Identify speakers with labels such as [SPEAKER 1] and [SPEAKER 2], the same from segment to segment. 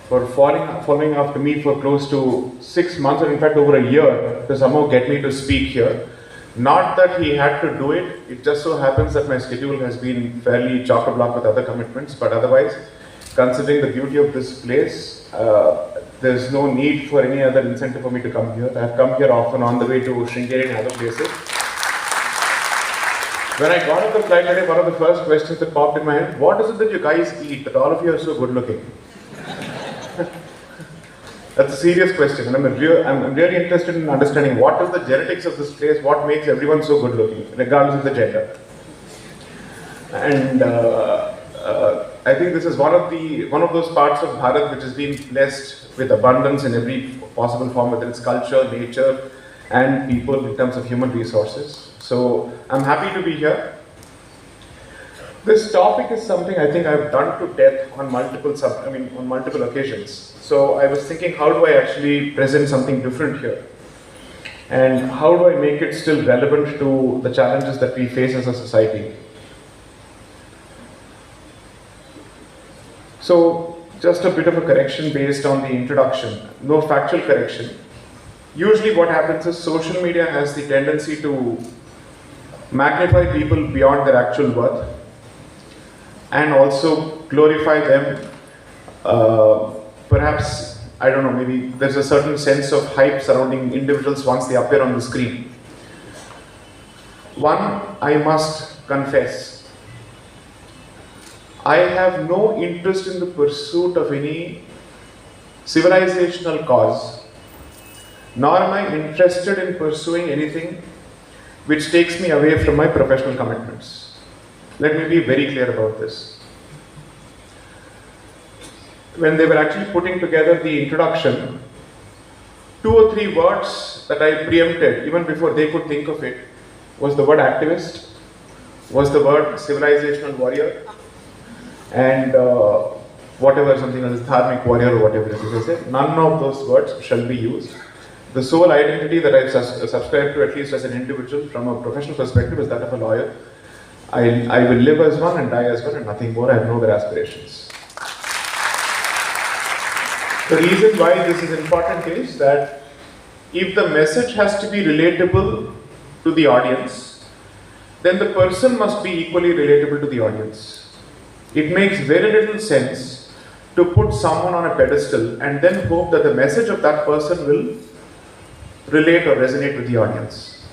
[SPEAKER 1] for following after me for close to 6 months, or in fact over a year, to somehow get me to speak here. Not that he had to do it, it just so happens that my schedule has been fairly chock-a-block with other commitments, but otherwise, considering the beauty of this place, there's no need for any other incentive for me to come here. I've come here often on the way to Sringeri and other places. When I got off the flight today, one of the first questions that popped in my head, what is it that you guys eat that all of you are so good looking? That's a serious question, and I'm really interested in understanding what is the genetics of this place, what makes everyone so good looking, regardless of the gender. And I think this is one of those parts of Bharat which has been blessed with abundance in every possible form, whether it's culture, nature, and people in terms of human resources. So I'm happy to be here. This topic is something I think I've done to death on multiple occasions. So I was thinking, how do I actually present something different here? And how do I make it still relevant to the challenges that we face as a society? So just a bit of a correction based on the introduction, no factual correction. Usually what happens is social media has the tendency to magnify people beyond their actual worth and also glorify them. Perhaps, I don't know, maybe there's a certain sense of hype surrounding individuals once they appear on the screen. One, I must confess, I have no interest in the pursuit of any civilizational cause, nor am I interested in pursuing anything which takes me away from my professional commitments. Let me be very clear about this. When they were actually putting together the introduction, 2 or 3 words that I preempted, even before they could think of it, was the word activist, was the word civilizational warrior, and whatever, something else, dharmic warrior or whatever it is. None of those words shall be used. The sole identity that I subscribe to, at least as an individual, from a professional perspective, is that of a lawyer. I will live as one and die as one and nothing more. I have no other aspirations. The reason why this is important is that if the message has to be relatable to the audience, then the person must be equally relatable to the audience. It makes very little sense to put someone on a pedestal and then hope that the message of that person will relate or resonate with the audience.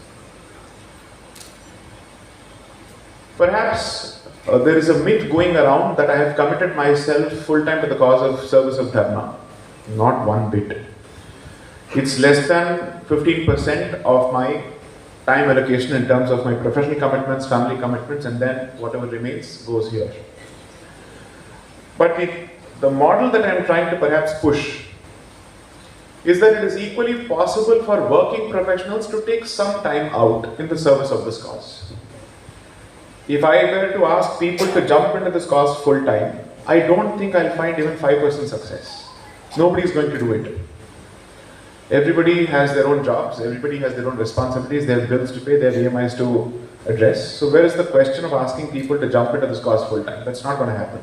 [SPEAKER 1] Perhaps there is a myth going around that I have committed myself full-time to the cause of service of Dharma. Not one bit. It's less than 15% of my time allocation in terms of my professional commitments, family commitments, and then whatever remains goes here. But the model that I'm trying to perhaps push is that it is equally possible for working professionals to take some time out in the service of this cause. If I were to ask people to jump into this cause full time, I don't think I'll find even 5% success. Nobody is going to do it. Everybody has their own jobs, everybody has their own responsibilities, they have bills to pay, they have EMIs to address. So where is the question of asking people to jump into this cause full time? That's not going to happen.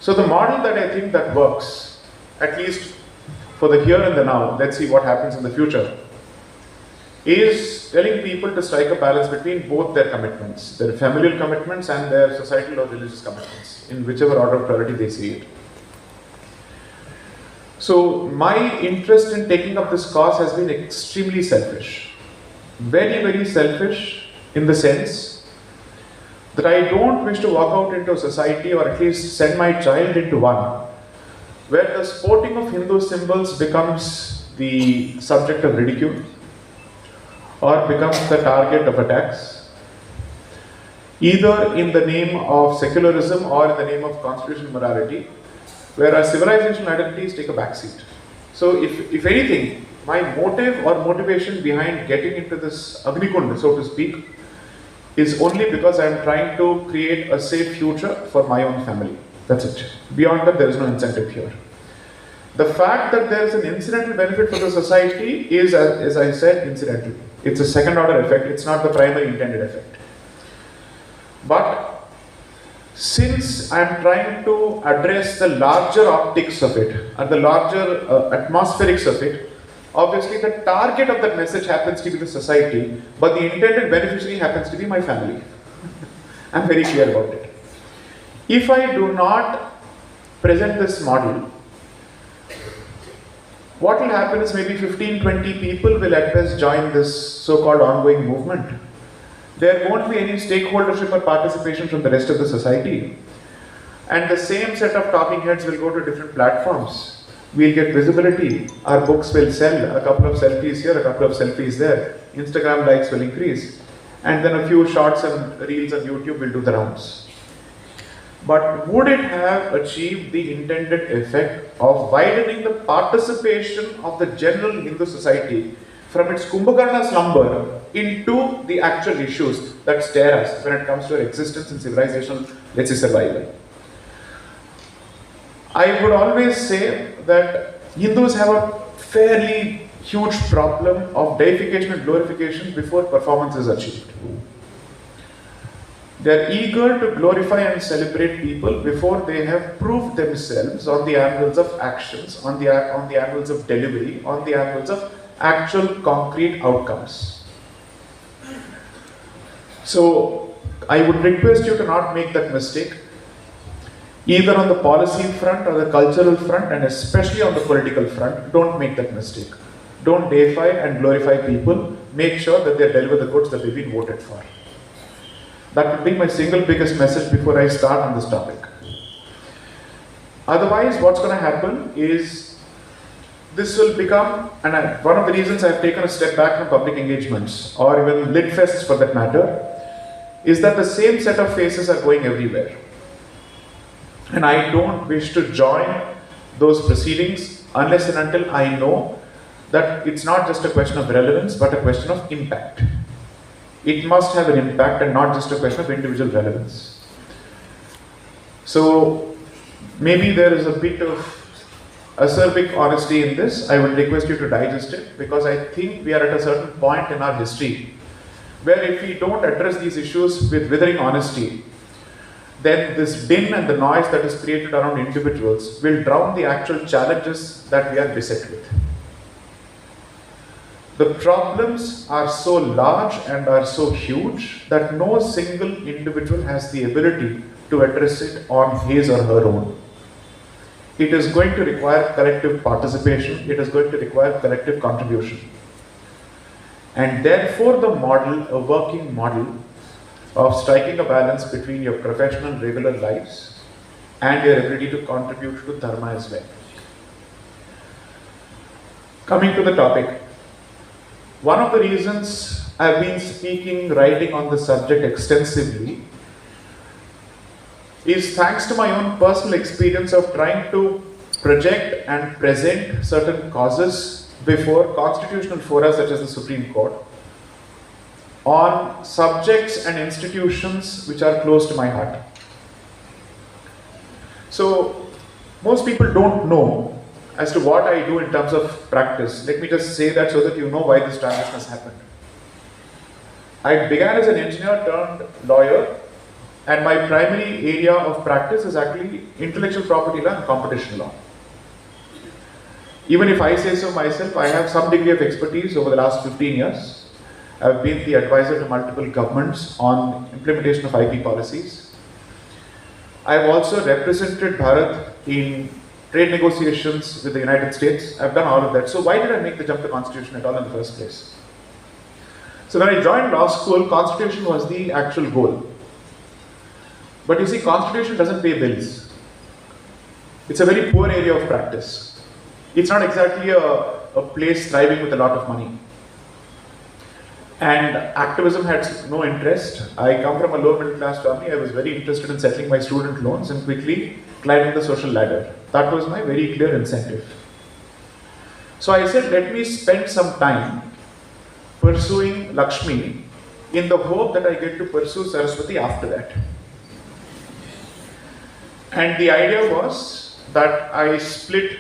[SPEAKER 1] So the model that I think that works, at least for the here and the now, let's see what happens in the future, is telling people to strike a balance between both their commitments, their familial commitments and their societal or religious commitments, in whichever order of priority they see it. So my interest in taking up this cause has been extremely selfish. Very, very selfish in the sense that I don't wish to walk out into a society, or at least send my child into one, where the sporting of Hindu symbols becomes the subject of ridicule or becomes the target of attacks, either in the name of secularism or in the name of constitutional morality, whereas civilizational identities take a backseat. So if anything, my motive or motivation behind getting into this Agnikund, so to speak, is only because I am trying to create a safe future for my own family. That's it. Beyond that, there is no incentive here. The fact that there is an incidental benefit for the society is, as I said, incidental. It's a second order effect, it's not the primary intended effect. But Since I am trying to address the larger optics of it and the larger atmospherics of it, obviously the target of that message happens to be the society, but the intended beneficiary happens to be my family. I'm very clear about it. If I do not present this model, what will happen is maybe 15-20 people will at best join this so-called ongoing movement. There won't be any stakeholdership or participation from the rest of the society. And the same set of talking heads will go to different platforms. We'll get visibility. Our books will sell. A couple of selfies here, a couple of selfies there. Instagram likes will increase. And then a few shorts and reels on YouTube will do the rounds. But would it have achieved the intended effect of widening the participation of the general Hindu society from its Kumbhakarna slumber into the actual issues that stare us when it comes to our existence and civilizational, let's say, survival? I would always say that Hindus have a fairly huge problem of deification and glorification before performance is achieved. They are eager to glorify and celebrate people before they have proved themselves on the angles of actions, on the angles of delivery, on the angles of actual concrete outcomes. So I would request you to not make that mistake, either on the policy front or the cultural front, and especially on the political front. Don't make that mistake. Don't deify and glorify people. Make sure that they deliver the goods that they've been voted for. That would be my single biggest message before I start on this topic. Otherwise, what's going to happen is this will become, and one of the reasons I've taken a step back from public engagements, or even lit fests for that matter, is that the same set of faces are going everywhere. And I don't wish to join those proceedings unless and until I know that it's not just a question of relevance, but a question of impact. It must have an impact and not just a question of individual relevance. So maybe there is a bit of acerbic honesty in this. I would request you to digest it, because I think we are at a certain point in our history where if we don't address these issues with withering honesty, then this din and the noise that is created around individuals will drown the actual challenges that we are beset with. The problems are so large and are so huge that no single individual has the ability to address it on his or her own. It is going to require collective participation. It is going to require collective contribution. And therefore the model, a working model of striking a balance between your professional regular lives and your ability to contribute to dharma as well. Coming to the topic, one of the reasons I've been speaking, writing on the subject extensively is thanks to my own personal experience of trying to project and present certain causes before constitutional fora such as the Supreme Court on subjects and institutions which are close to my heart. So most people don't know as to what I do in terms of practice. Let me just say that so that you know why this transition has happened. I began as an engineer turned lawyer, and my primary area of practice is actually intellectual property law and competition law. Even if I say so myself, I have some degree of expertise over the last 15 years. I've been the advisor to multiple governments on implementation of IP policies. I've also represented Bharat in trade negotiations with the United States. I've done all of that. So why did I make the jump to Constitution at all in the first place? So when I joined law school, Constitution was the actual goal. But you see, Constitution doesn't pay bills. It's a very poor area of practice. It's not exactly a place thriving with a lot of money. And activism had no interest. I come from a lower middle class family. I was very interested in settling my student loans and quickly climbing the social ladder. That was my very clear incentive. So I said, let me spend some time pursuing Lakshmi in the hope that I get to pursue Saraswati after that. And the idea was that I split,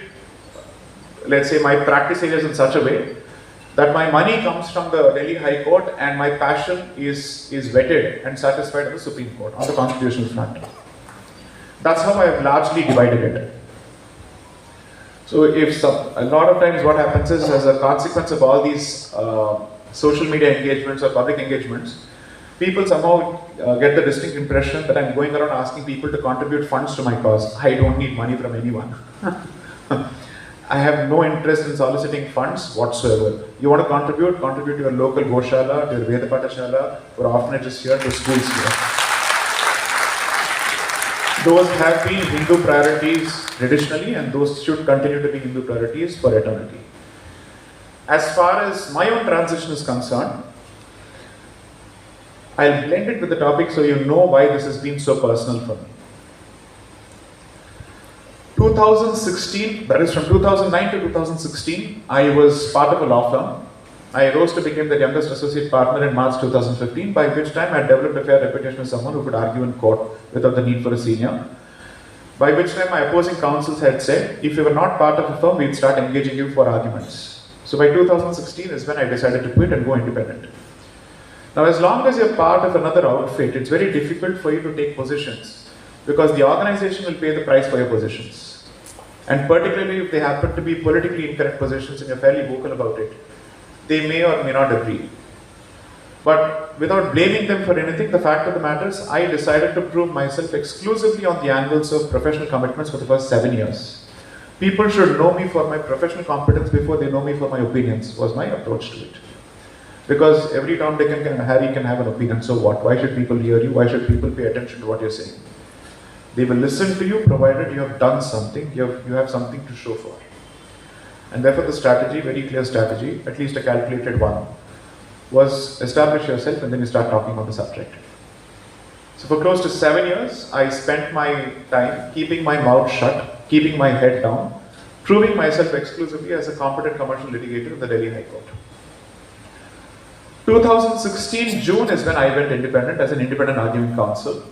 [SPEAKER 1] let's say, my practice areas in such a way that my money comes from the Delhi High Court and my passion is vetted and satisfied at the Supreme Court on the constitutional front. That's how I have largely divided it. So a lot of times what happens is, as a consequence of all these social media engagements or public engagements, people somehow get the distinct impression that I'm going around asking people to contribute funds to my cause. I don't need money from anyone. I have no interest in soliciting funds whatsoever. You want to contribute to your local Goshala, to your Veda Patashala, for orphanages here, to schools here. Those have been Hindu priorities traditionally, and those should continue to be Hindu priorities for eternity. As far as my own transition is concerned, I'll blend it with the topic so you know why this has been so personal for me. 2016, that is from 2009 to 2016, I was part of a law firm. I rose to become the youngest associate partner in March 2015, by which time I had developed a fair reputation as someone who could argue in court without the need for a senior. By which time my opposing counsels had said, if you were not part of a firm, we'd start engaging you for arguments. So by 2016 is when I decided to quit and go independent. Now, as long as you're part of another outfit, it's very difficult for you to take positions, because the organization will pay the price for your positions. And particularly if they happen to be politically incorrect positions and you're fairly vocal about it, they may or may not agree. But without blaming them for anything, the fact of the matter is I decided to prove myself exclusively on the angles of professional commitments for the first 7 years. People should know me for my professional competence before they know me for my opinions, was my approach to it. Because every Tom, Dick and Harry can have an opinion, so what? Why should people hear you? Why should people pay attention to what you're saying? They will listen to you provided you have done something, you have something to show for. And therefore the strategy, very clear strategy, at least a calculated one, was establish yourself and then you start talking on the subject. So for close to 7 years, I spent my time keeping my mouth shut, keeping my head down, proving myself exclusively as a competent commercial litigator in the Delhi High Court. 2016 June is when I went independent as an independent arguing counsel,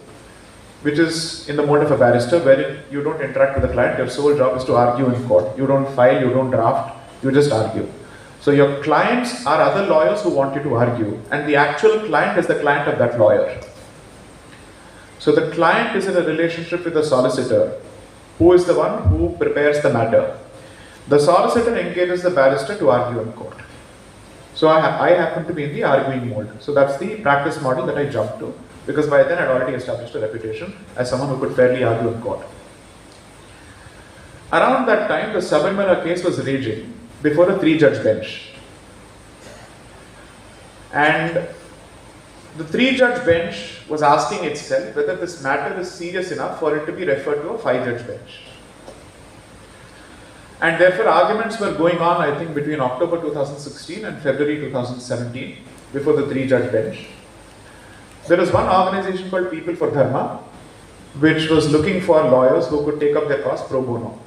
[SPEAKER 1] which is in the mode of a barrister, wherein you don't interact with the client. Your sole job is to argue in court. You don't file, you don't draft, you just argue. So your clients are other lawyers who want you to argue, and the actual client is the client of that lawyer. So the client is in a relationship with the solicitor, who is the one who prepares the matter. The solicitor engages the barrister to argue in court. So I happen to be in the arguing mode. So that's the practice model that I jumped to, because by then I'd already established a reputation as someone who could fairly argue in court. Around that time, the Sabarimala case was raging before a 3-judge bench. And the 3-judge bench was asking itself whether this matter is serious enough for it to be referred to a 5-judge bench. And therefore arguments were going on, I think, between October 2016 and February 2017 before the 3-judge bench. There was one organization called People for Dharma, which was looking for lawyers who could take up their cause pro bono.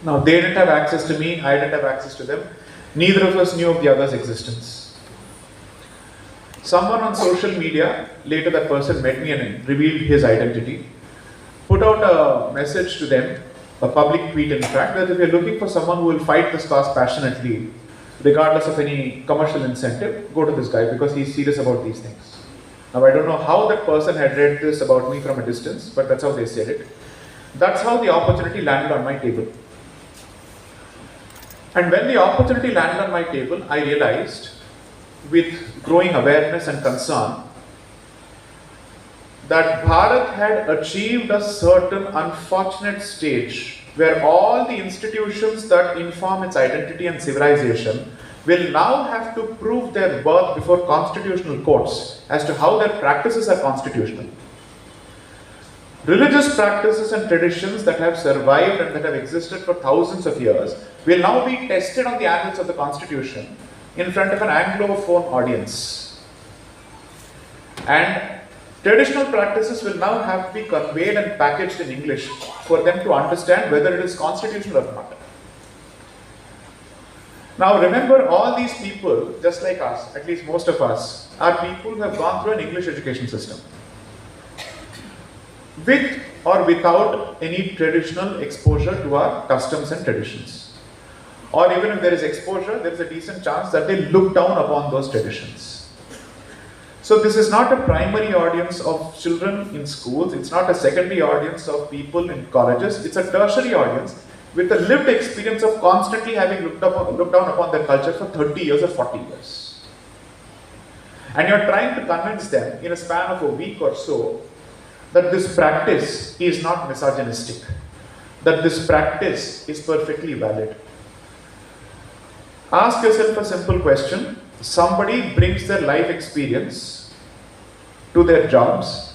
[SPEAKER 1] Now, they didn't have access to me, I didn't have access to them. Neither of us knew of the other's existence. Someone on social media, later that person met me and revealed his identity, put out a message to them, a public tweet in fact, that if you're looking for someone who will fight this cause passionately, regardless of any commercial incentive, go to this guy because he's serious about these things. Now, I don't know how that person had read this about me from a distance, but that's how they said it. That's how the opportunity landed on my table. And when the opportunity landed on my table, I realized, with growing awareness and concern, that Bharat had achieved a certain unfortunate stage where all the institutions that inform its identity and civilization will now have to prove their worth before constitutional courts as to how their practices are constitutional. Religious practices and traditions that have survived and that have existed for thousands of years will now be tested on the annals of the Constitution in front of an Anglophone audience. And traditional practices will now have to be conveyed and packaged in English for them to understand whether it is constitutional or not. Now remember, all these people, just like us, at least most of us, are people who have gone through an English education system. With or without any traditional exposure to our customs and traditions. Or even if there is exposure, there is a decent chance that they look down upon those traditions. So this is not a primary audience of children in schools, it's not a secondary audience of people in colleges, it's a tertiary audience with a lived experience of constantly having looked down upon their culture for 30 years or 40 years. And you're trying to convince them in a span of a week or so that this practice is not misogynistic, that this practice is perfectly valid. Ask yourself a simple question. Somebody brings their life experience to their jobs,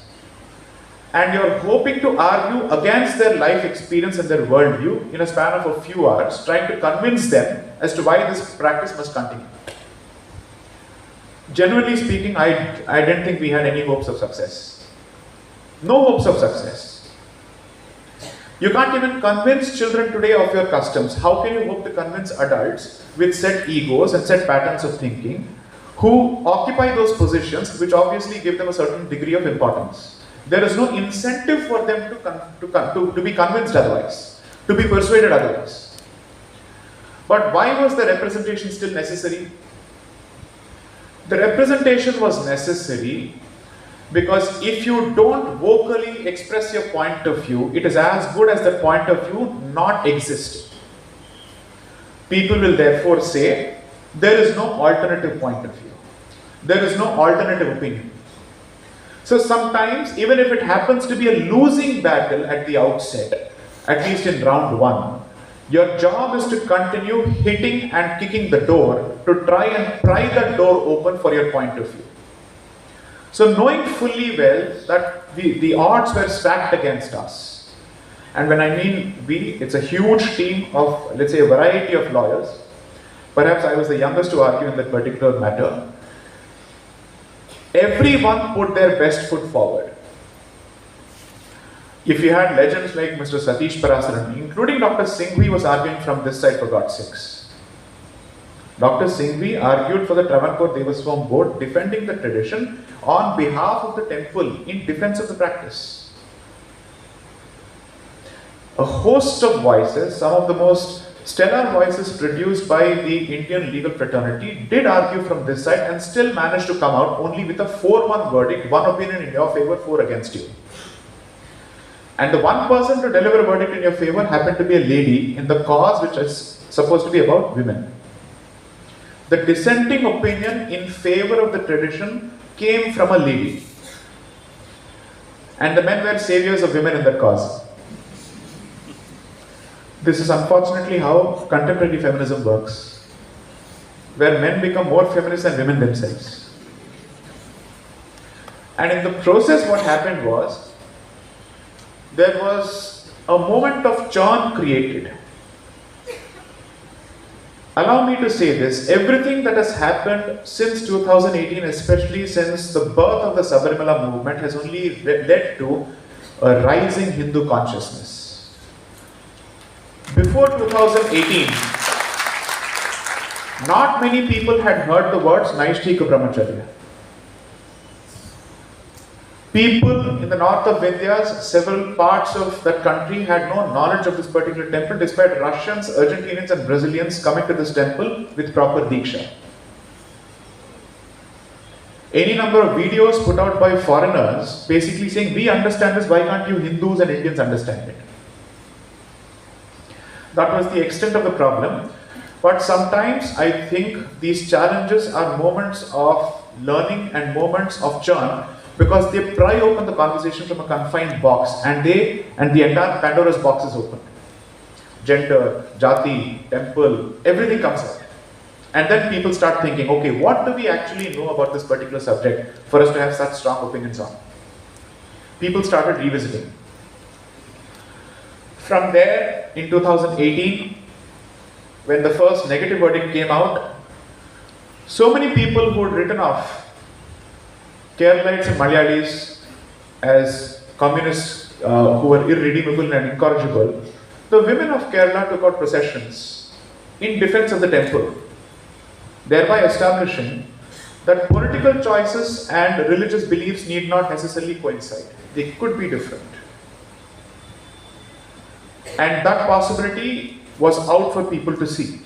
[SPEAKER 1] and you're hoping to argue against their life experience and their worldview in a span of a few hours, trying to convince them as to why this practice must continue. Generally speaking, I didn't think we had any hopes of success. No hopes of success. You can't even convince children today of your customs. How can you hope to convince adults with set egos and set patterns of thinking who occupy those positions which obviously give them a certain degree of importance? There is no incentive for them to be convinced otherwise, to be persuaded otherwise. But why was the representation still necessary? The representation was necessary because if you don't vocally express your point of view, it is as good as the point of view not existing. People will therefore say, there is no alternative point of view. There is no alternative opinion. So sometimes, even if it happens to be a losing battle at the outset, at least in round one, your job is to continue hitting and kicking the door to try and pry that door open for your point of view. So knowing fully well that the odds were stacked against us, and when I mean we, it's a huge team of, let's say, a variety of lawyers. Perhaps I was the youngest to argue in that particular matter. Everyone put their best foot forward. If you had legends like Mr. Satish Parasaran, including Dr. Singhvi was arguing from this side for God's sakes. Dr. Singhvi argued for the Travancore Devaswam board, defending the tradition on behalf of the temple in defense of the practice. A host of voices, some of the most stellar voices produced by the Indian legal fraternity, did argue from this side and still managed to come out only with a 4-1 verdict, one opinion in your favor, 4 against you. And the one person to deliver a verdict in your favor happened to be a lady in the cause which is supposed to be about women. The dissenting opinion in favor of the tradition came from a lady. And the men were saviors of women in that cause. This is unfortunately how contemporary feminism works, where men become more feminist than women themselves. And in the process, what happened was, there was a moment of churn created. Allow me to say this, everything that has happened since 2018, especially since the birth of the Sabarimala movement, has only led to a rising Hindu consciousness. Before 2018, not many people had heard the words Naishthika Brahmacharya. People in the north of India, several parts of that country had no knowledge of this particular temple, despite Russians, Argentinians and Brazilians coming to this temple with proper Diksha. Any number of videos put out by foreigners basically saying, we understand this, why can't you Hindus and Indians understand it? That was the extent of the problem. But sometimes I think these challenges are moments of learning and moments of churn, because they pry open the conversation from a confined box, and the entire Pandora's box is opened. Gender, jati, temple, everything comes out. And then people start thinking, okay, what do we actually know about this particular subject for us to have such strong opinions on? People started revisiting. From there, in 2018, when the first negative verdict came out, so many people who had written off Keralites and Malayalis as communists who were irredeemable and incorrigible, the women of Kerala took out processions in defense of the temple, thereby establishing that political choices and religious beliefs need not necessarily coincide. They could be different. And that possibility was out for people to see.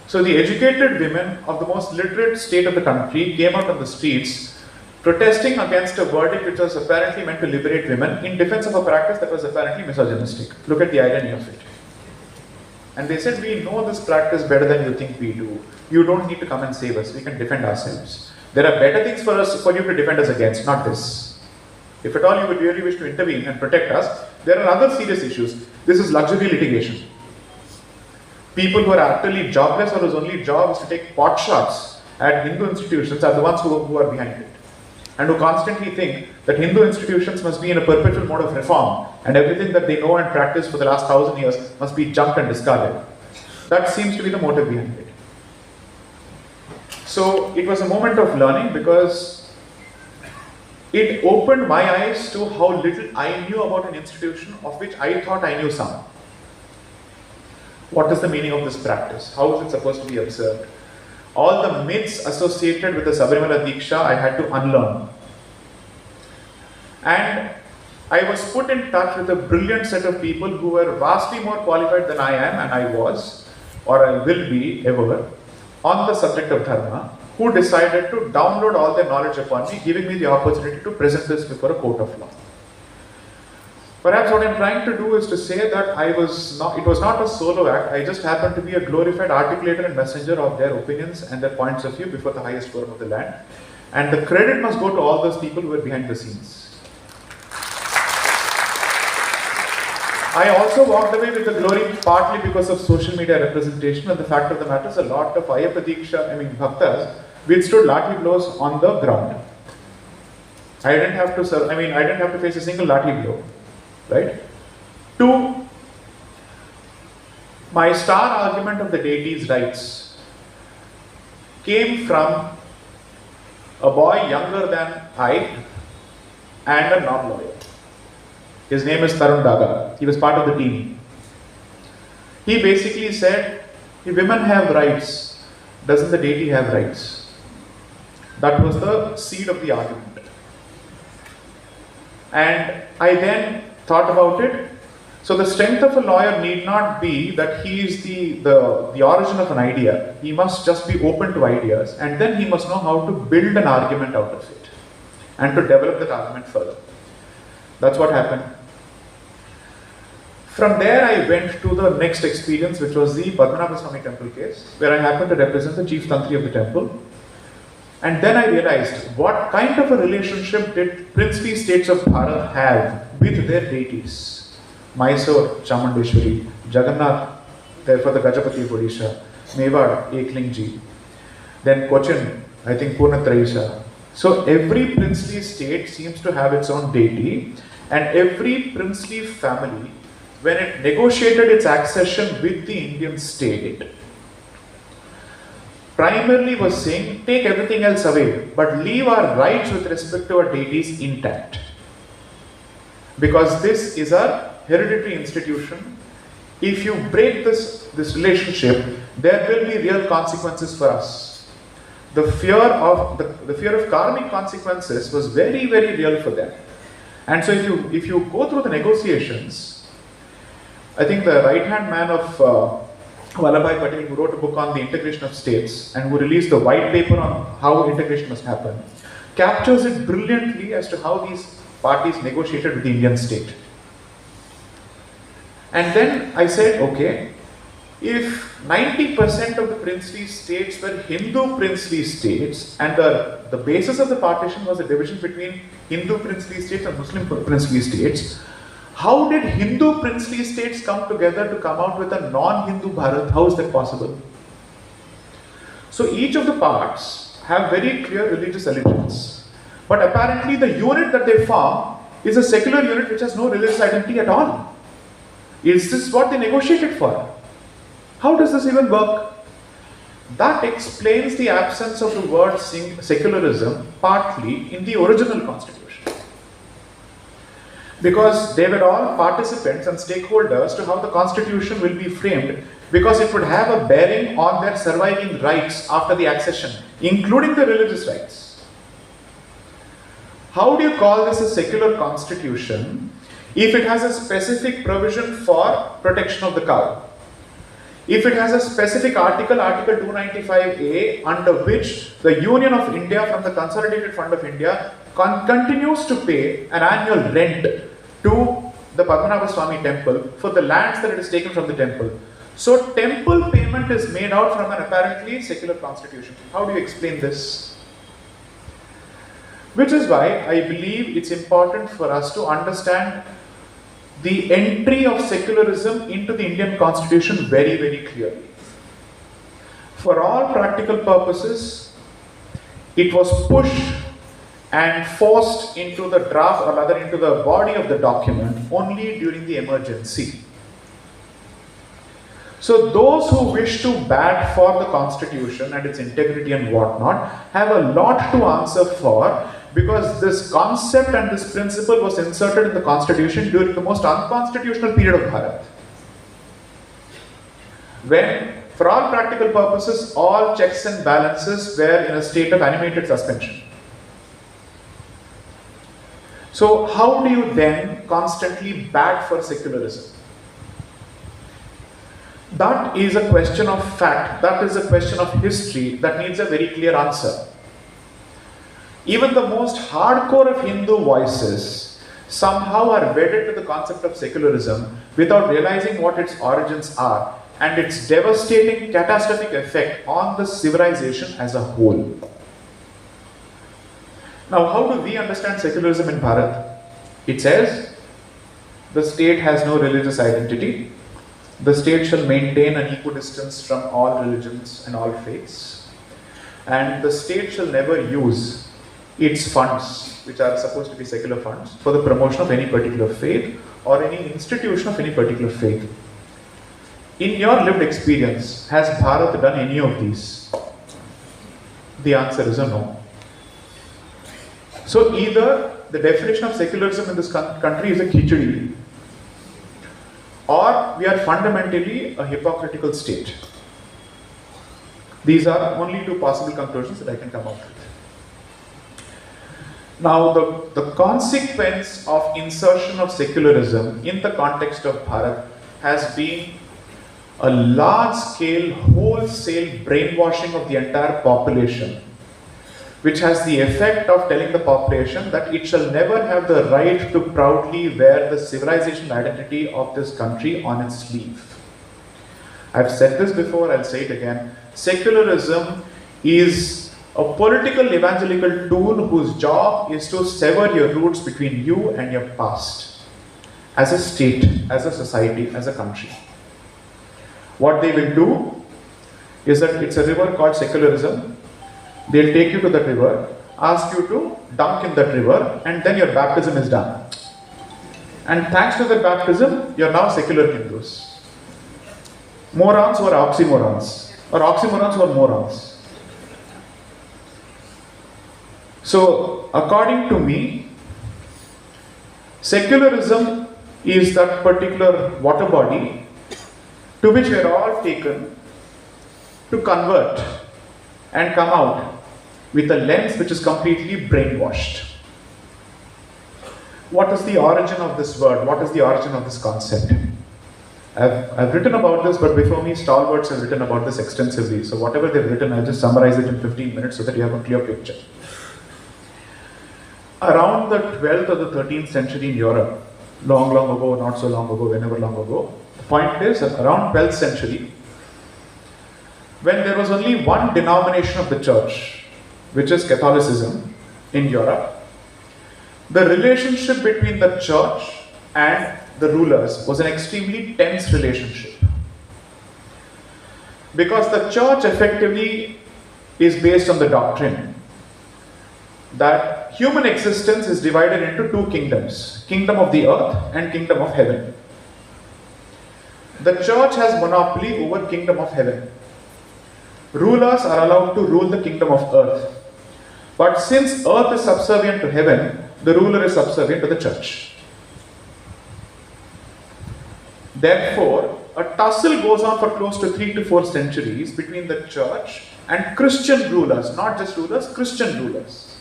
[SPEAKER 1] So the educated women of the most literate state of the country came out on the streets protesting against a verdict which was apparently meant to liberate women in defense of a practice that was apparently misogynistic. Look at the irony of it. And they said, we know this practice better than you think we do. You don't need to come and save us. We can defend ourselves. There are better things for you to defend us against, not this. If at all you would really wish to intervene and protect us, there are other serious issues. This is luxury litigation. People who are actually jobless or whose only job is to take pot shots at Hindu institutions are the ones who are behind it. And who constantly think that Hindu institutions must be in a perpetual mode of reform and everything that they know and practice for the last 1,000 years must be junked and discarded. That seems to be the motive behind it. So it was a moment of learning because it opened my eyes to how little I knew about an institution of which I thought I knew some. What is the meaning of this practice? How is it supposed to be observed? All the myths associated with the Sabarimala Diksha I had to unlearn. And I was put in touch with a brilliant set of people who were vastly more qualified than I am and I was, or I will be ever, on the subject of Dharma, who decided to download all their knowledge upon me, giving me the opportunity to present this before a court of law. Perhaps what I'm trying to do is to say that it was not a solo act. I just happened to be a glorified articulator and messenger of their opinions and their points of view before the highest forum of the land. And the credit must go to all those people who were behind the scenes. I also walked away with the glory partly because of social media representation, and the fact of the matter is a lot of Ayyappa Diksha, Bhaktas, withstood lathi blows on the ground. I didn't have to face a single lathi blow. Right? 2, my star argument of the deity's rights came from a boy younger than I and a non-lawyer. His name is Tarun Daga. He was part of the team. He basically said, if women have rights, doesn't the deity have rights? That was the seed of the argument. And I then thought about it. So the strength of a lawyer need not be that he is the origin of an idea. He must just be open to ideas, and then he must know how to build an argument out of it and to develop that argument further. That's what happened. From there I went to the next experience, which was the Padmanabha Swami temple case, where I happened to represent the chief tantri of the temple. And then I realized what kind of a relationship did princely states of Bharat have with their deities. Mysore, Chamundeshwari, Jagannath, therefore the Gajapati of Odisha, Mewar, Eklingji, then Cochin, I think Purnatraisha. So every princely state seems to have its own deity, and every princely family, when it negotiated its accession with the Indian state, primarily was saying, take everything else away, but leave our rights with respect to our deities intact. Because this is our hereditary institution. If you break this relationship, there will be real consequences for us. The fear of karmic consequences was very, very real for them. And so if you go through the negotiations, I think the right-hand man of Vallabhbhai Patel, who wrote a book on the integration of states and who released the white paper on how integration must happen, captures it brilliantly as to how these parties negotiated with the Indian state. And then I said, okay, if 90% of the princely states were Hindu princely states, and the basis of the partition was a division between Hindu princely states and Muslim princely states, how did Hindu princely states come together to come out with a non-Hindu Bharat? How is that possible? So each of the parts have very clear religious allegiance. But apparently the unit that they form is a secular unit which has no religious identity at all. Is this what they negotiated for? How does this even work? That explains the absence of the word secularism partly in the original constitution. Because they were all participants and stakeholders to how the constitution will be framed, because it would have a bearing on their surviving rights after the accession, including the religious rights. How do you call this a secular constitution if it has a specific provision for protection of the cow? if it has a specific article, Article 295A, under which the Union of India from the Consolidated Fund of India continues to pay an annual rent to the Padmanabha Swami temple for the lands that it is taken from the temple. So temple payment is made out from an apparently secular constitution. How do you explain this? Which is why I believe it's important for us to understand the entry of secularism into the Indian constitution very, very clearly. For all practical purposes, it was pushed and forced into the draft, or rather into the body of the document, only during the emergency. So those who wish to bat for the constitution and its integrity and whatnot have a lot to answer for, because this concept and this principle was inserted in the constitution during the most unconstitutional period of Bharat, when, for all practical purposes, all checks and balances were in a state of animated suspension. So how do you then constantly bat for secularism? That is a question of fact, that is a question of history that needs a very clear answer. Even the most hardcore of Hindu voices somehow are wedded to the concept of secularism without realizing what its origins are and its devastating, catastrophic effect on the civilization as a whole. Now, how do we understand secularism in Bharat? It says, the state has no religious identity. The state shall maintain an equidistance from all religions and all faiths. And the state shall never use its funds, which are supposed to be secular funds, for the promotion of any particular faith or any institution of any particular faith. In your lived experience, has Bharat done any of these? The answer is a no. So either the definition of secularism in this country is a khichdi, or we are fundamentally a hypocritical state. These are only two possible conclusions that I can come up with. Now, the consequence of insertion of secularism in the context of Bharat has been a large-scale, wholesale brainwashing of the entire population, which has the effect of telling the population that it shall never have the right to proudly wear the civilizational identity of this country on its sleeve. I've said this before, I'll say it again. Secularism is a political evangelical tool whose job is to sever your roots between you and your past, as a state, as a society, as a country. What they will do is that it's a river called secularism. They'll take you to that river, ask you to dunk in that river, and then your baptism is done. And thanks to the baptism, you're now secular Hindus. Morons were oxymorons, or oxymorons were morons. So, according to me, secularism is that particular water body to which we are all taken to convert and come out with a lens which is completely brainwashed. What is the origin of this word? What is the origin of this concept? I've written about this, but before me, stalwarts have written about this extensively. So whatever they've written, I'll just summarize it in 15 minutes so that you have a clear picture. Around the 12th or the 13th century in Europe, long, long ago, not so long ago, whenever long ago, the point is that around 12th century, when there was only one denomination of the church, which is Catholicism in Europe, the relationship between the church and the rulers was an extremely tense relationship. Because the church effectively is based on the doctrine that human existence is divided into two kingdoms, kingdom of the earth and kingdom of heaven. The church has monopoly over kingdom of heaven. Rulers are allowed to rule the kingdom of earth. But since earth is subservient to heaven, the ruler is subservient to the church. Therefore, a tussle goes on for close to 3 to 4 centuries between the church and Christian rulers, not just rulers, Christian rulers.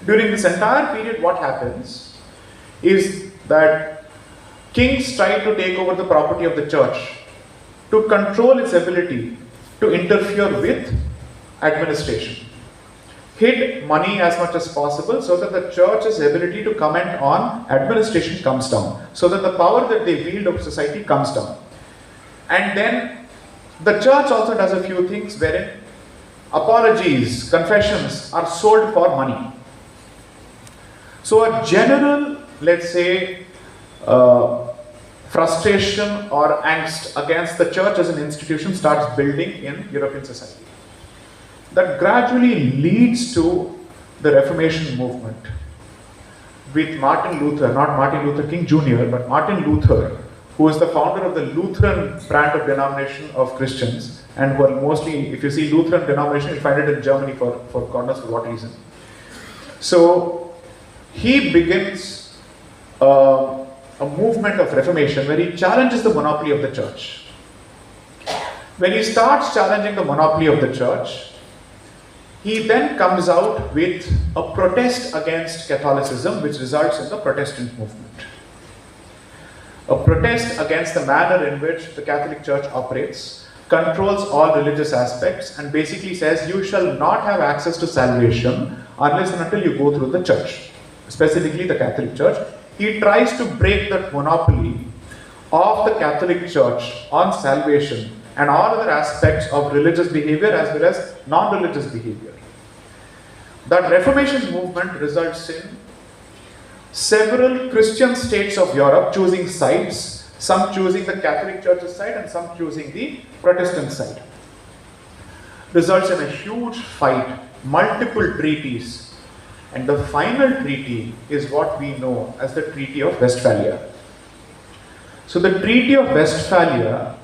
[SPEAKER 1] During this entire period, what happens is that kings try to take over the property of the church to control its ability to interfere with administration. Hid money as much as possible so that the church's ability to comment on administration comes down, so that the power that they wield over society comes down. And then the church also does a few things wherein apologies, confessions are sold for money. So a general, let's say, frustration or angst against the church as an institution starts building in European society. That gradually leads to the Reformation movement with Martin Luther, not Martin Luther King Jr., but Martin Luther, who is the founder of the Lutheran brand of denomination of Christians, and who are mostly, if you see Lutheran denomination, you find it in Germany for God knows for what reason. So he begins a movement of Reformation where he challenges the monopoly of the church. When he starts challenging the monopoly of the church, he then comes out with a protest against Catholicism, which results in the Protestant movement. A protest against the manner in which the Catholic Church operates, controls all religious aspects, and basically says you shall not have access to salvation unless and until you go through the church, specifically the Catholic Church. He tries to break that monopoly of the Catholic Church on salvation and all other aspects of religious behavior as well as non-religious behavior. That Reformation movement results in several Christian states of Europe choosing sides, some choosing the Catholic Church's side and some choosing the Protestant side. Results in a huge fight, multiple treaties, and the final treaty is what we know as the Treaty of Westphalia. So the Treaty of Westphalia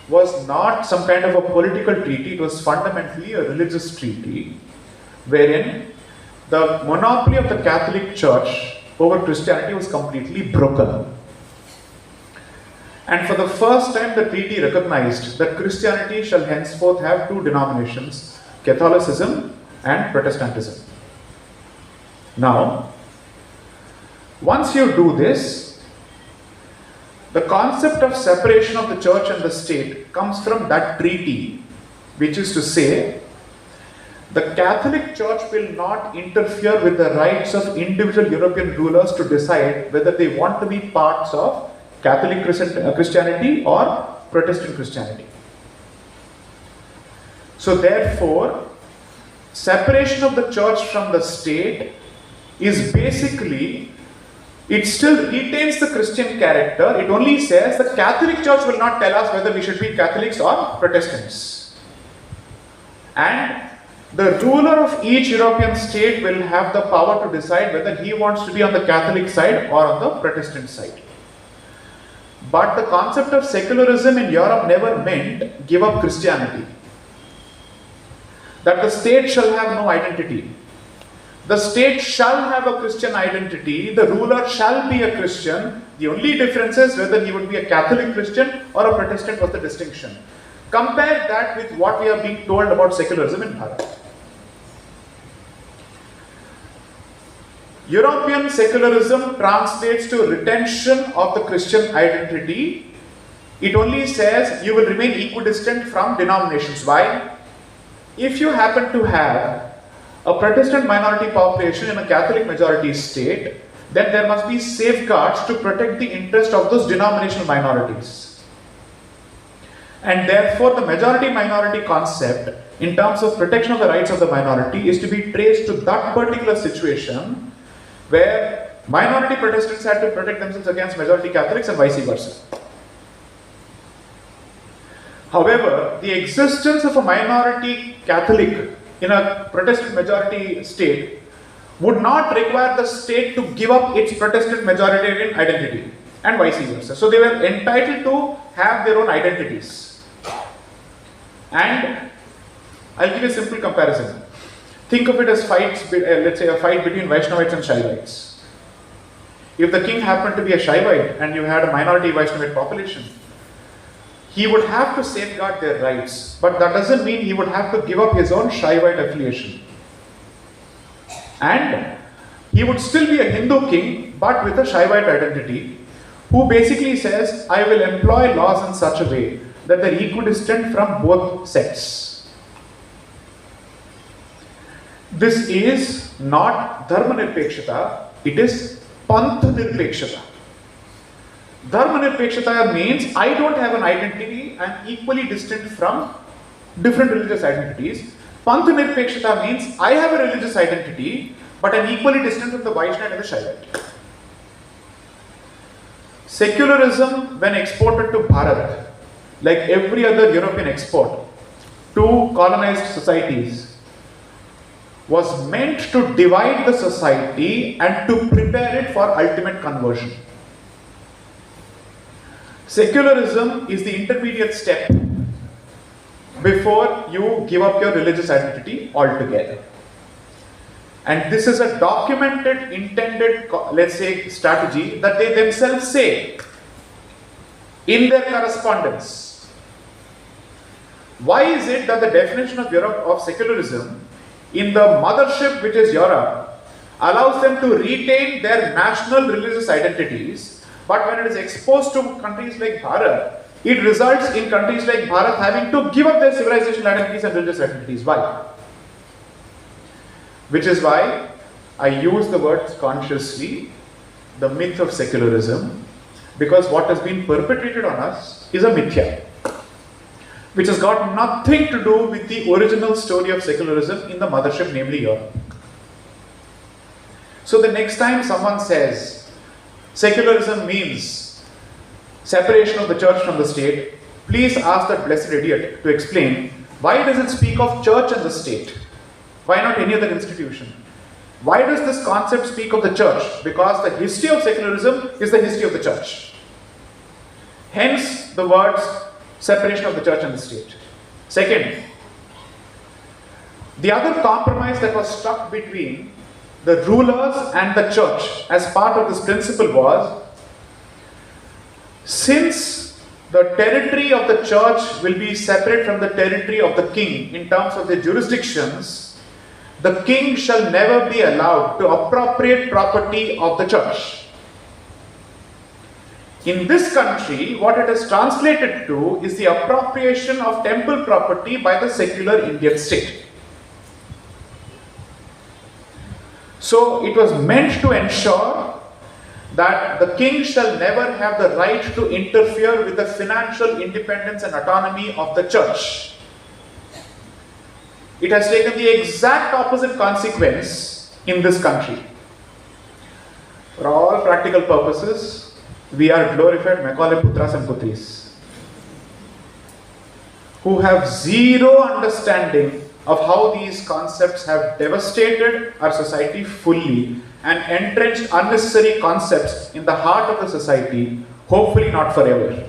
[SPEAKER 1] was not some kind of a political treaty, it was fundamentally a religious treaty wherein the monopoly of the Catholic Church over Christianity was completely broken. And for the first time, the treaty recognized that Christianity shall henceforth have two denominations, Catholicism and Protestantism. Now, once you do this, the concept of separation of the church and the state comes from that treaty, which is to say, the Catholic Church will not interfere with the rights of individual European rulers to decide whether they want to be parts of Catholic Christianity or Protestant Christianity. So therefore, separation of the church from the state is basically, it still retains the Christian character. It only says the Catholic Church will not tell us whether we should be Catholics or Protestants. And the ruler of each European state will have the power to decide whether he wants to be on the Catholic side or on the Protestant side. But the concept of secularism in Europe never meant give up Christianity. That the state shall have no identity. The state shall have a Christian identity, the ruler shall be a Christian. The only difference is whether he would be a Catholic Christian or a Protestant was the distinction. Compare that with what we are being told about secularism in Bharat. European secularism translates to retention of the Christian identity. It only says you will remain equidistant from denominations. Why? If you happen to have a Protestant minority population in a Catholic majority state, then there must be safeguards to protect the interest of those denominational minorities. And therefore, the majority-minority concept, in terms of protection of the rights of the minority, is to be traced to that particular situation where minority Protestants had to protect themselves against majority Catholics and vice versa. However, the existence of a minority Catholic in a Protestant majority state would not require the state to give up its Protestant majoritarian identity and vice versa. So they were entitled to have their own identities. And I'll give you a simple comparison. Think of it as fights, let's say a fight between Vaishnavites and Shaivites. If the king happened to be a Shaivite and you had a minority Vaishnavite population, he would have to safeguard their rights, but that doesn't mean he would have to give up his own Shaivite affiliation. And he would still be a Hindu king, but with a Shaivite identity, who basically says, I will employ laws in such a way that they're equidistant from both sets. This is not Dharma Nirpekshata, it is Pantha Nirpekshata. Dharma Nirpekshata means I don't have an identity, I'm equally distant from different religious identities. Pantha Nirpekshata means I have a religious identity, but I'm equally distant from the Vaishnava and the Shaivite. Secularism, when exported to Bharat, like every other European export to colonized societies, was meant to divide the society and to prepare it for ultimate conversion. Secularism is the intermediate step before you give up your religious identity altogether. And this is a documented, intended, let's say, strategy that they themselves say in their correspondence. Why is it that the definition of Europe of secularism in the mothership, which is Europe, allows them to retain their national religious identities, but when it is exposed to countries like Bharat, it results in countries like Bharat having to give up their civilizational identities and religious identities? Why? Which is why I use the word consciously, the myth of secularism, because what has been perpetrated on us is a mithya, which has got nothing to do with the original story of secularism in the mothership, namely Europe. So the next time someone says secularism means separation of the church from the state, please ask that blessed idiot to explain why does it speak of church and the state? Why not any other institution? Why does this concept speak of the church? Because the history of secularism is the history of the church. Hence the words separation of the church and the state. Second, the other compromise that was struck between the rulers and the church as part of this principle was, since the territory of the church will be separate from the territory of the king in terms of the jurisdictions, the king shall never be allowed to appropriate property of the church. In this country, what it is translated to is the appropriation of temple property by the secular Indian state. So it was meant to ensure that the king shall never have the right to interfere with the financial independence and autonomy of the church. It has taken the exact opposite consequence in this country. For all practical purposes, we are glorified Macaulay Putras and Putris, who have zero understanding of how these concepts have devastated our society fully and entrenched unnecessary concepts in the heart of the society, hopefully not forever.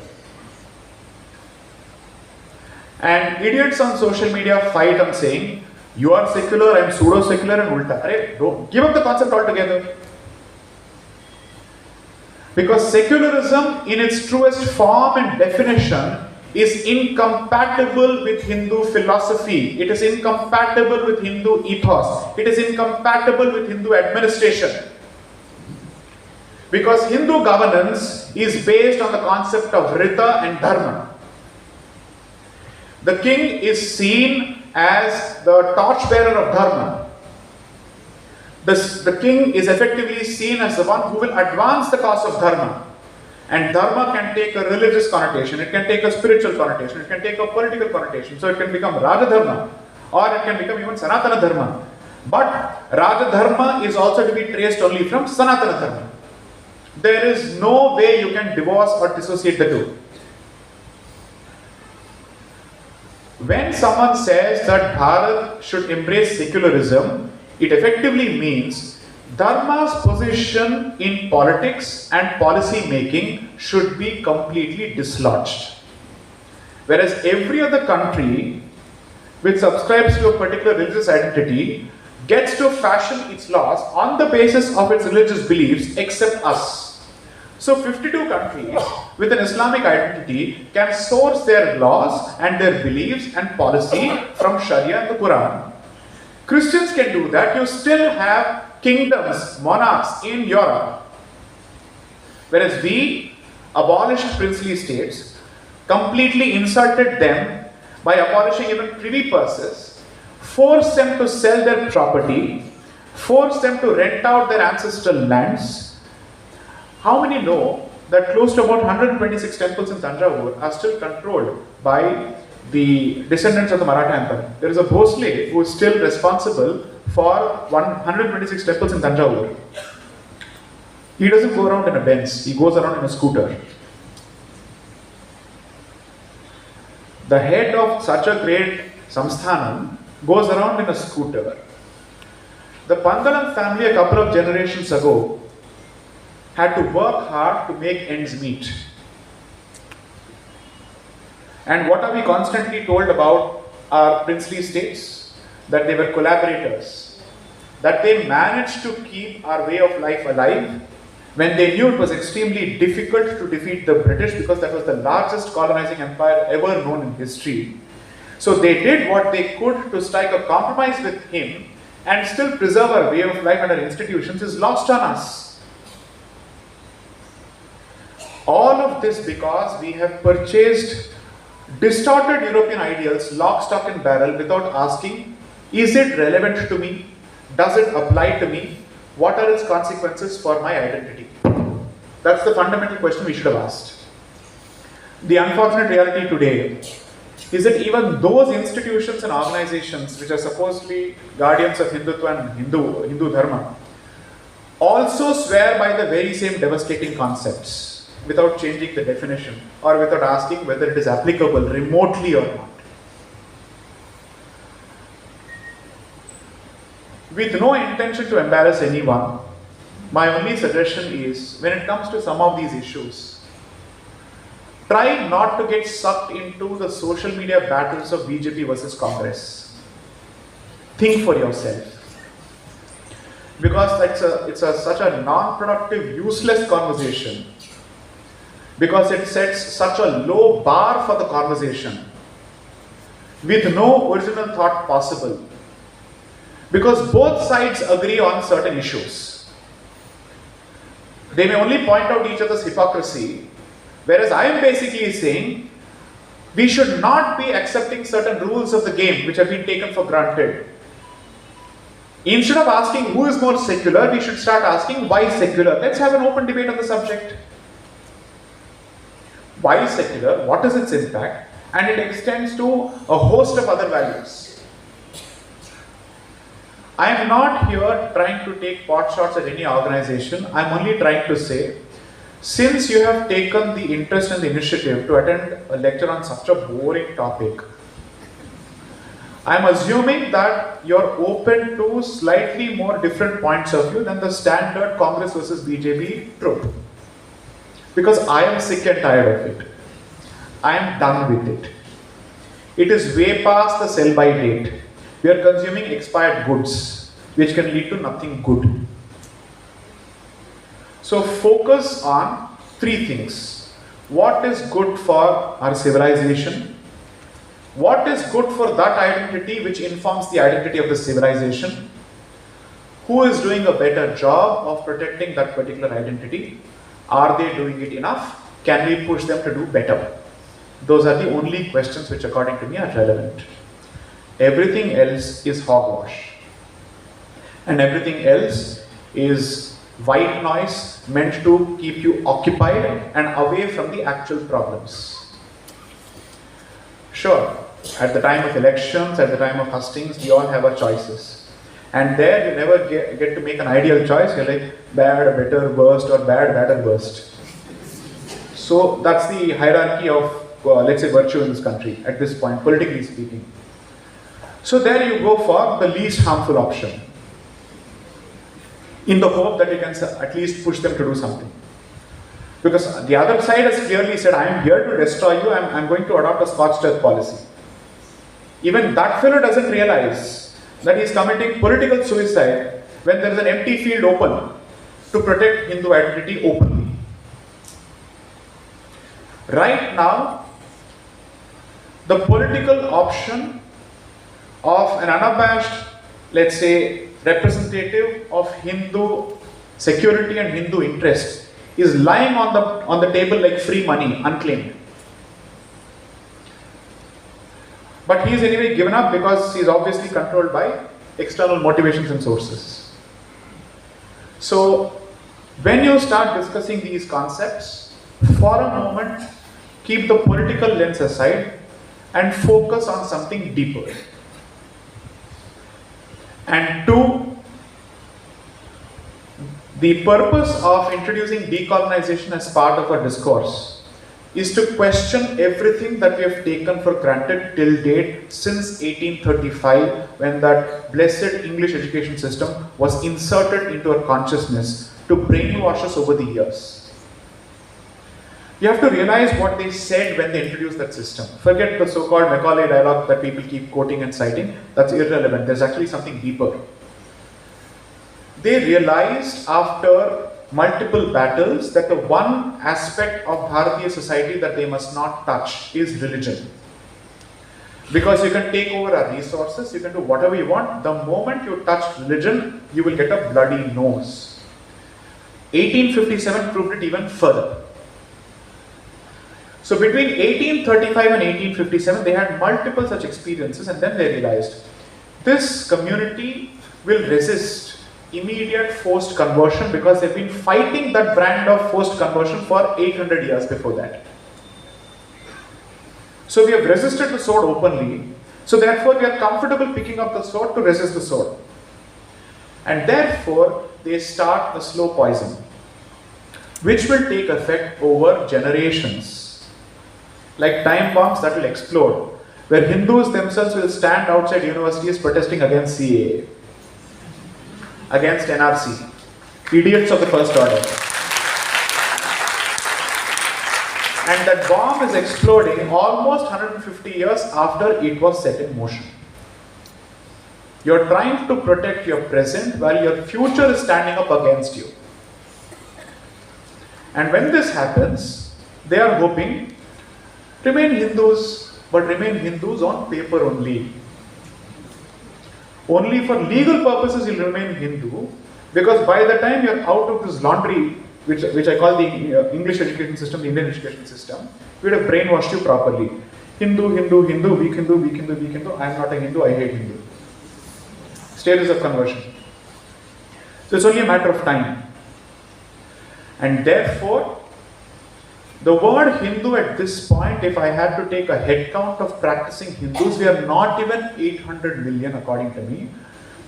[SPEAKER 1] And idiots on social media fight on saying, you are secular, I am pseudo-secular and ulta. Arey, don't give up the concept altogether. Because secularism in its truest form and definition is incompatible with Hindu philosophy. It is incompatible with Hindu ethos. It is incompatible with Hindu administration. Because Hindu governance is based on the concept of Rita and Dharma. The king is seen as the torchbearer of Dharma. The king is effectively seen as the one who will advance the cause of Dharma. And Dharma can take a religious connotation, it can take a spiritual connotation, it can take a political connotation. So it can become Raja Dharma, or it can become even Sanatana Dharma. But Raja Dharma is also to be traced only from Sanatana Dharma. There is no way you can divorce or dissociate the two. When someone says that Bharat should embrace secularism, it effectively means Dharma's position in politics and policy making should be completely dislodged. Whereas every other country which subscribes to a particular religious identity gets to fashion its laws on the basis of its religious beliefs except us. So 52 countries with an Islamic identity can source their laws and their beliefs and policy from Sharia and the Quran. Christians can do that. You still have kingdoms, monarchs in Europe. Whereas we abolished princely states, completely insulted them by abolishing even privy purses, forced them to sell their property, forced them to rent out their ancestral lands. How many know that close to about 126 temples in Tanjavur are still controlled by the descendants of the Maratha Empire? There is a Bhosle who is still responsible for 126 temples in Tanjavur. He doesn't go around in a Benz, he goes around in a scooter. The head of such a great samsthanam goes around in a scooter. The Pandalam family a couple of generations ago had to work hard to make ends meet. And what are we constantly told about our princely states? That they were collaborators, that they managed to keep our way of life alive when they knew it was extremely difficult to defeat the British, because that was the largest colonizing empire ever known in history. So they did what they could to strike a compromise with him and still preserve our way of life and our institutions is lost on us. All of this because we have purchased distorted European ideals lock, stock and barrel without asking, is it relevant to me? Does it apply to me? What are its consequences for my identity? That's the fundamental question we should have asked. The unfortunate reality today is that even those institutions and organizations which are supposedly guardians of Hindutva and Hindu Dharma also swear by the very same devastating concepts without changing the definition or without asking whether it is applicable remotely or not. With no intention to embarrass anyone, my only suggestion is, when it comes to some of these issues, try not to get sucked into the social media battles of BJP versus Congress. Think for yourself. Because it's such a non-productive, useless conversation. Because it sets such a low bar for the conversation with no original thought possible. Because both sides agree on certain issues. They may only point out each other's hypocrisy, whereas I am basically saying we should not be accepting certain rules of the game which have been taken for granted. Instead of asking who is more secular, we should start asking why secular. Let's have an open debate on the subject. Why secular? What is its impact? And it extends to a host of other values. I am not here trying to take pot shots at any organization. I am only trying to say, since you have taken the interest and the initiative to attend a lecture on such a boring topic, I am assuming that you are open to slightly more different points of view than the standard Congress versus BJP trope. Because I am sick and tired of it. I am done with it. It is way past the sell-by date. We are consuming expired goods, which can lead to nothing good. So focus on three things. What is good for our civilization? What is good for that identity which informs the identity of the civilization? Who is doing a better job of protecting that particular identity? Are they doing it enough? Can we push them to do better? Those are the only questions which, according to me, are relevant. Everything else is hogwash. And everything else is white noise meant to keep you occupied and away from the actual problems. Sure, at the time of elections, at the time of hustings, we all have our choices. And there you never get to make an ideal choice. You're like bad, better, worst, or bad, better, worst. So that's the hierarchy of, let's say, virtue in this country at this point, politically speaking. So there you go for the least harmful option, in the hope that you can at least push them to do something. Because the other side has clearly said, I am here to destroy you, I'm going to adopt a scorched earth policy. Even that fellow doesn't realize that he's committing political suicide when there is an empty field open to protect Hindu identity openly. Right now, the political option of an unabashed, let's say, representative of Hindu security and Hindu interest is lying on the table like free money, unclaimed. But he is anyway given up because he is obviously controlled by external motivations and sources. So, when you start discussing these concepts, for a moment, keep the political lens aside and focus on something deeper. And two, the purpose of introducing decolonization as part of our discourse is to question everything that we have taken for granted till date since 1835, when that blessed English education system was inserted into our consciousness to brainwash us over the years. You have to realize what they said when they introduced that system. Forget the so-called Macaulay dialogue that people keep quoting and citing. That's irrelevant. There's actually something deeper. They realized after multiple battles that the one aspect of Bharatiya society that they must not touch is religion. Because you can take over our resources, you can do whatever you want. The moment you touch religion, you will get a bloody nose. 1857 proved it even further. So between 1835 and 1857, they had multiple such experiences, and then they realized this community will resist immediate forced conversion because they've been fighting that brand of forced conversion for 800 years before that. So we have resisted the sword openly, so therefore we are comfortable picking up the sword to resist the sword. And therefore they start a slow poison, which will take effect over generations. Like time bombs that will explode, where Hindus themselves will stand outside universities protesting against CAA, against NRC, idiots of the first order. And that bomb is exploding almost 150 years after it was set in motion. You're trying to protect your present while your future is standing up against you. And when this happens, they are hoping, remain Hindus, but remain Hindus on paper only. Only for legal purposes you'll remain Hindu, because by the time you're out of this laundry, which I call the English education system, the Indian education system, we'd have brainwashed you properly. Hindu, Hindu, Hindu, weak Hindu, weak Hindu, weak Hindu. I am not a Hindu, I hate Hindu. Stages of conversion. So it's only a matter of time. And therefore, the word Hindu at this point, if I had to take a head count of practicing Hindus, we are not even 800 million according to me.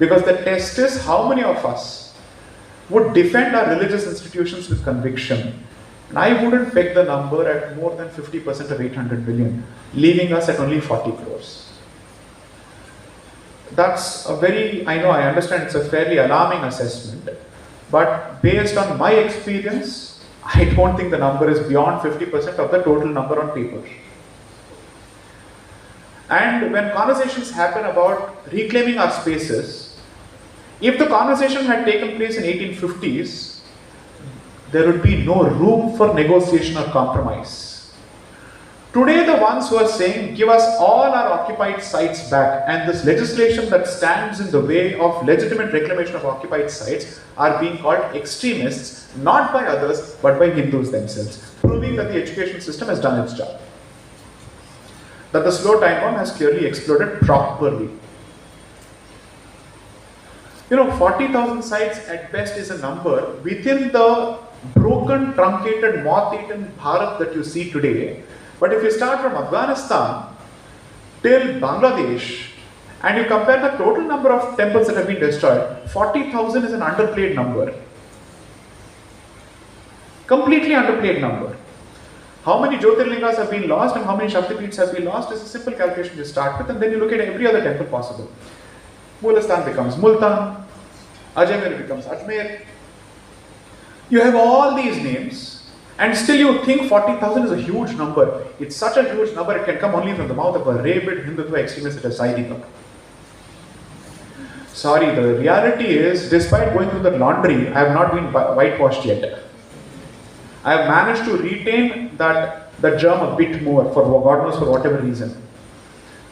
[SPEAKER 1] Because the test is how many of us would defend our religious institutions with conviction. And I wouldn't peg the number at more than 50% of 800 million, leaving us at only 40 crores. That's a very, I know, I understand it's a fairly alarming assessment, but based on my experience, I don't think the number is beyond 50% of the total number on paper. And when conversations happen about reclaiming our spaces, if the conversation had taken place in 1850s, there would be no room for negotiation or compromise. Today, the ones who are saying, give us all our occupied sites back, and this legislation that stands in the way of legitimate reclamation of occupied sites are being called extremists, not by others, but by Hindus themselves, proving that the education system has done its job. That the slow time bomb has clearly exploded properly. 40,000 sites at best is a number within the broken, truncated, moth-eaten Bharat that you see today. But if you start from Afghanistan till Bangladesh and you compare the total number of temples that have been destroyed, 40,000 is an underplayed number. Completely underplayed number. How many Jyotirlingas have been lost and how many Shaktipeeths have been lost is a simple calculation you start with, and then you look at every other temple possible. Mulastan becomes Multan, Ajmer becomes Ajmer. You have all these names. And still you think 40,000 is a huge number. It's such a huge number, it can come only from the mouth of a rabid Hindutva extremist at a siding up. Sorry, the reality is, despite going through the laundry, I have not been whitewashed yet. I have managed to retain that germ a bit more, for God knows for whatever reason.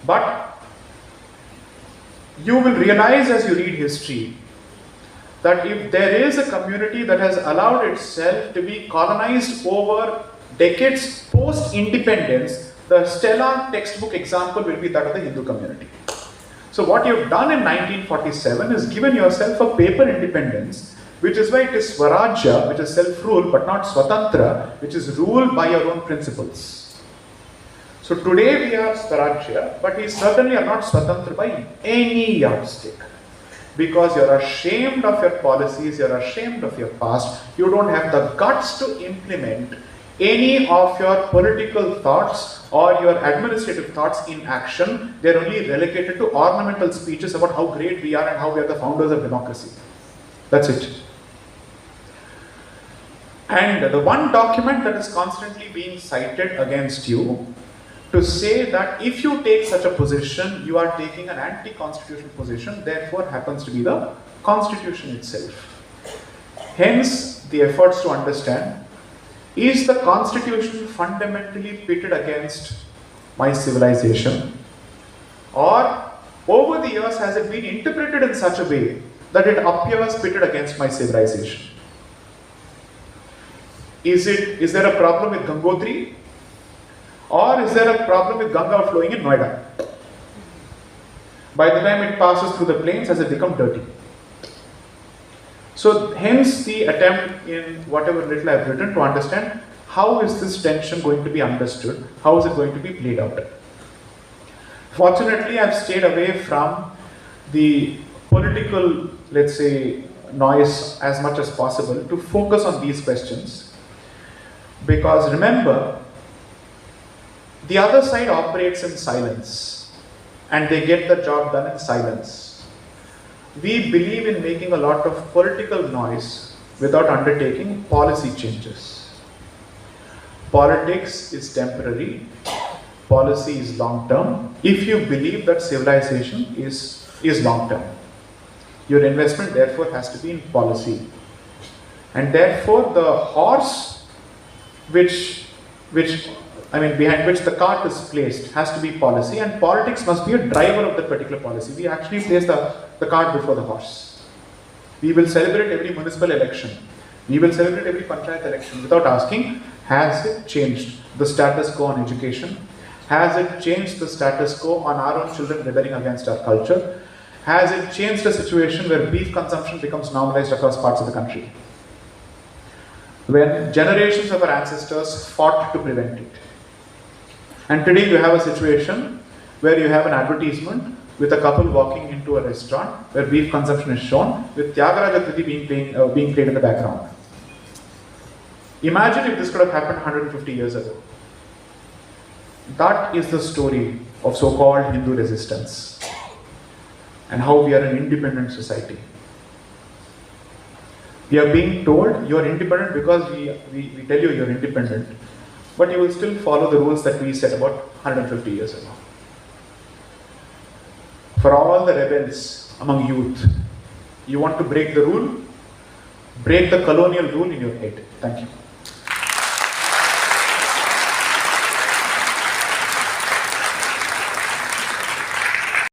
[SPEAKER 1] But you will realize as you read history, that if there is a community that has allowed itself to be colonized over decades post-independence The stellar textbook example will be that of the Hindu community. So what you've done in 1947 is given yourself a paper independence, which is why it is Swarajya, which is self-rule, but not Swatantra, which is ruled by your own principles. So today we are Swarajya, but we certainly are not Swatantra by any yardstick. Because you're ashamed of your policies, you're ashamed of your past, you don't have the guts to implement any of your political thoughts or your administrative thoughts in action. They're only relegated to ornamental speeches about how great we are and how we are the founders of democracy. That's it. And the one document that is constantly being cited against you to say that if you take such a position, you are taking an anti-constitutional position, therefore happens to be the Constitution itself. Hence, the efforts to understand, is the Constitution fundamentally pitted against my civilization? Or over the years has it been interpreted in such a way that it appears pitted against my civilization? Is there a problem with Gangotri? Or is there a problem with Ganga flowing in Noida? By the time it passes through the plains, has it become dirty? So hence the attempt in whatever little I have written to understand how is this tension going to be understood, how is it going to be played out. Fortunately, I have stayed away from the political, let's say, noise as much as possible to focus on these questions. Because remember, the other side operates in silence and they get the job done in silence. We believe in making a lot of political noise without undertaking policy changes. Politics is temporary, policy is long term. If you believe that civilization is long term, your investment therefore has to be in policy. And therefore the horse behind which the cart is placed has to be policy, and politics must be a driver of that particular policy. We actually place the cart before the horse. We will celebrate every municipal election. We will celebrate every panchayat election without asking, has it changed the status quo on education? Has it changed the status quo on our own children rebelling against our culture? Has it changed a situation where beef consumption becomes normalized across parts of the country? When generations of our ancestors fought to prevent it. And today you have a situation where you have an advertisement with a couple walking into a restaurant where beef consumption is shown with Tyagaraja Kriti being played in the background. Imagine if this could have happened 150 years ago. That is the story of so-called Hindu resistance and how we are an independent society. We are being told you are independent because we tell you are independent, but you will still follow the rules that we set about 150 years ago. For all the rebels among youth, you want to break the rule, break the colonial rule in your head. Thank you.